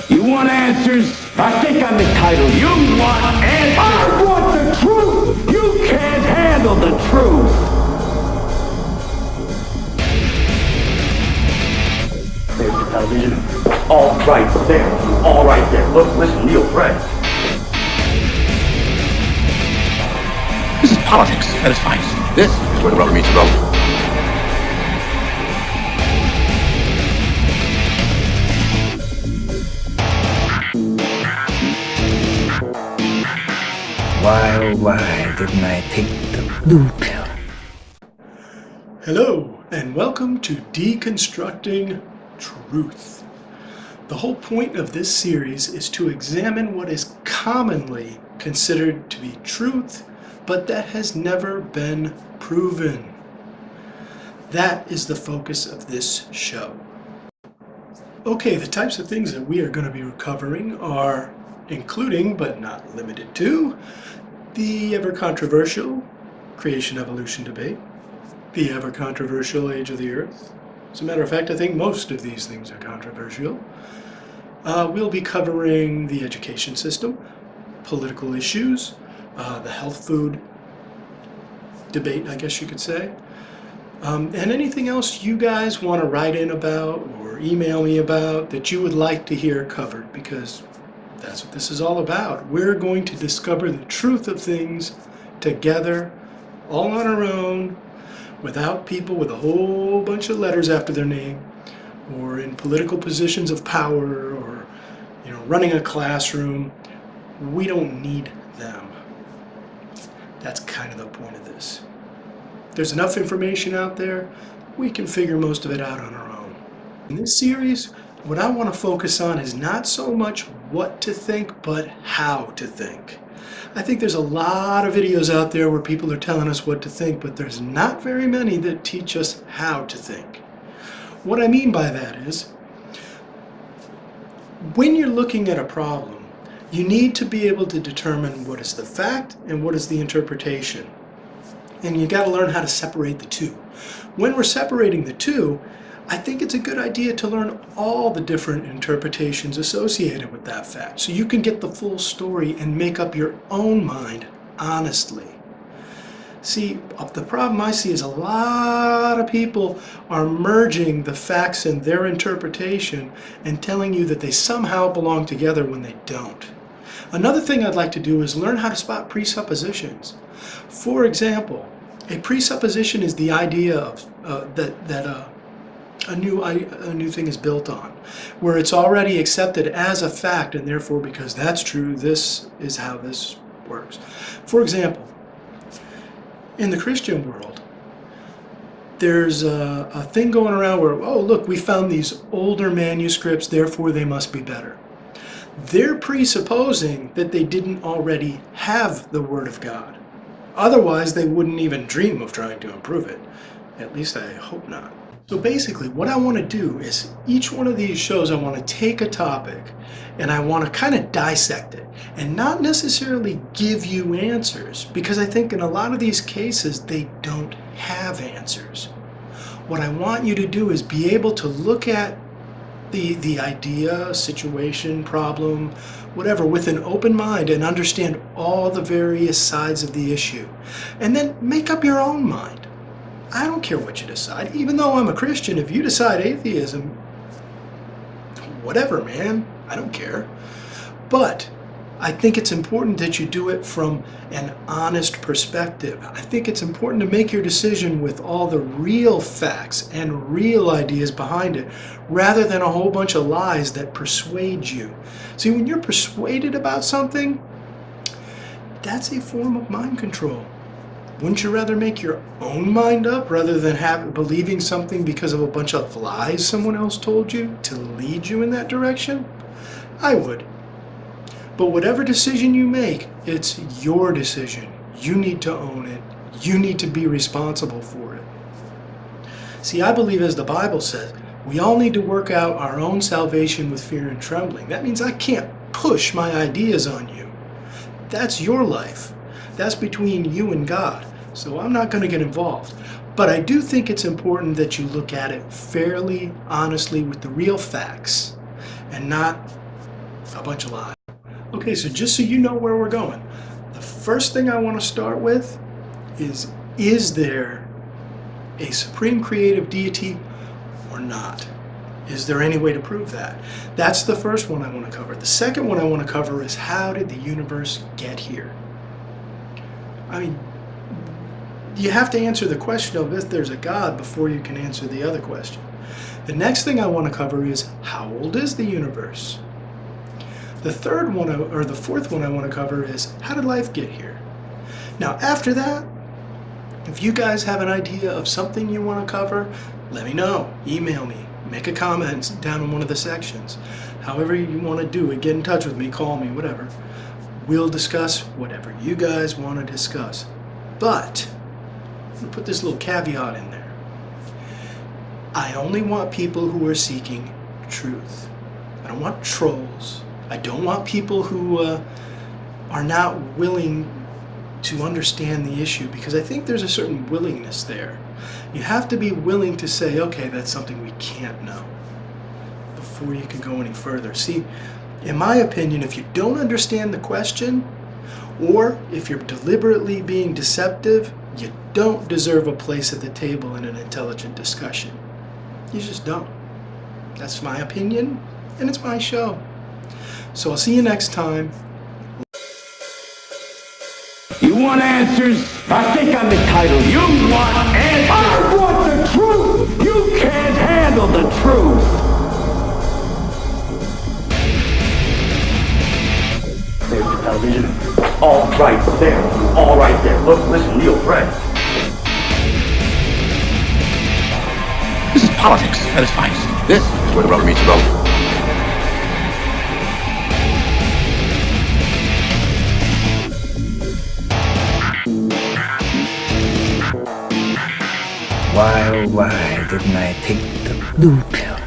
You want answers? I think I'm entitled. You want answers? I want the truth! You can't handle the truth! There's the television. All right there. All right there. Look, listen, Neil, Fred. This is politics at its finest. This is where the rubber meets the road. Why, oh why didn't I take the blue pill? Hello, and welcome to Deconstructing Truth. The whole point of this series is to examine what is commonly considered to be truth, but that has never been proven. That is the focus of this show. Okay, the types of things that we are going to be covering are including, but not limited to, the ever-controversial creation-evolution debate, the ever-controversial age of the Earth. As a matter of fact, I think most of these things are controversial. We'll be covering the education system, political issues, the health food debate, I guess you could say, and anything else you guys want to write in about or email me about that you would like to hear covered, because that's what this is all about. We're going to discover the truth of things together, all on our own, without people with a whole bunch of letters after their name, or in political positions of power, or running a classroom. We don't need them. That's kind of the point of this. There's enough information out there, we can figure most of it out on our own. In this series, what I want to focus on is not so much what to think, but how to think. I think there's a lot of videos out there where people are telling us what to think, but there's not very many that teach us how to think. What I mean by that is, when you're looking at a problem, you need to be able to determine what is the fact and what is the interpretation. And you got to learn how to separate the two. When we're separating the two, I think it's a good idea to learn all the different interpretations associated with that fact, so you can get the full story and make up your own mind honestly. See, the problem I see is a lot of people are merging the facts and their interpretation and telling you that they somehow belong together when they don't. Another thing I'd like to do is learn how to spot presuppositions. For example, a presupposition is the idea of that a new thing is built on, where it's already accepted as a fact, and therefore, because that's true, this is how this works. For example, in the Christian world, there's a thing going around where, oh look, we found these older manuscripts, therefore they must be better. They're presupposing that they didn't already have the Word of God. Otherwise, they wouldn't even dream of trying to improve it. At least I hope not. So basically, what I want to do is, each one of these shows, I want to take a topic and I want to kind of dissect it and not necessarily give you answers, because I think in a lot of these cases, they don't have answers. What I want you to do is be able to look at the idea, situation, problem, whatever, with an open mind and understand all the various sides of the issue. And then make up your own mind. I don't care what you decide. Even though I'm a Christian, if you decide atheism, whatever, man, I don't care. But I think it's important that you do it from an honest perspective. I think it's important to make your decision with all the real facts and real ideas behind it, rather than a whole bunch of lies that persuade you. See, when you're persuaded about something, that's a form of mind control. Wouldn't you rather make your own mind up rather than believing something because of a bunch of lies someone else told you to lead you in that direction? I would. But whatever decision you make, it's your decision. You need to own it. You need to be responsible for it. See, I believe, as the Bible says, we all need to work out our own salvation with fear and trembling. That means I can't push my ideas on you. That's your life. That's between you and God. So I'm not going to get involved. But I do think it's important that you look at it fairly, honestly, with the real facts, and not A bunch of lies. Okay, so just so you know where we're going, the first thing I want to start with is there a supreme creative deity or not? Is there any way to prove that? That's the first one I want to cover. The second one I want to cover is, how did the universe get here? I mean, you have to answer the question of if there's a God before you can answer the other question. The next thing I want to cover is, how old is the universe? The third one, or the fourth one I want to cover is, how did life get here? Now, after that, if you guys have an idea of something you want to cover, let me know. Email me. Make a comment down in one of the sections. However you want to do it, get in touch with me, call me, whatever. We'll discuss whatever you guys want to discuss. But, I'm going to put this little caveat in there. I only want people who are seeking truth. I don't want trolls. I don't want people who are not willing to understand the issue, because I think there's a certain willingness there. You have to be willing to say, okay, that's something we can't know, before you can go any further. See, in my opinion, if you don't understand the question, or if you're deliberately being deceptive, you don't deserve a place at the table in an intelligent discussion. You just don't. That's my opinion, and it's my show. So I'll see you next time. You want answers? I think I'm entitled. You want answers? I want the truth! You can't handle the truth! There's the television. All right there. All right there. Look, listen, Neil, Fred. This is politics at its finest. This is where the rubber meets the road. Why, oh why didn't I take the blue pill?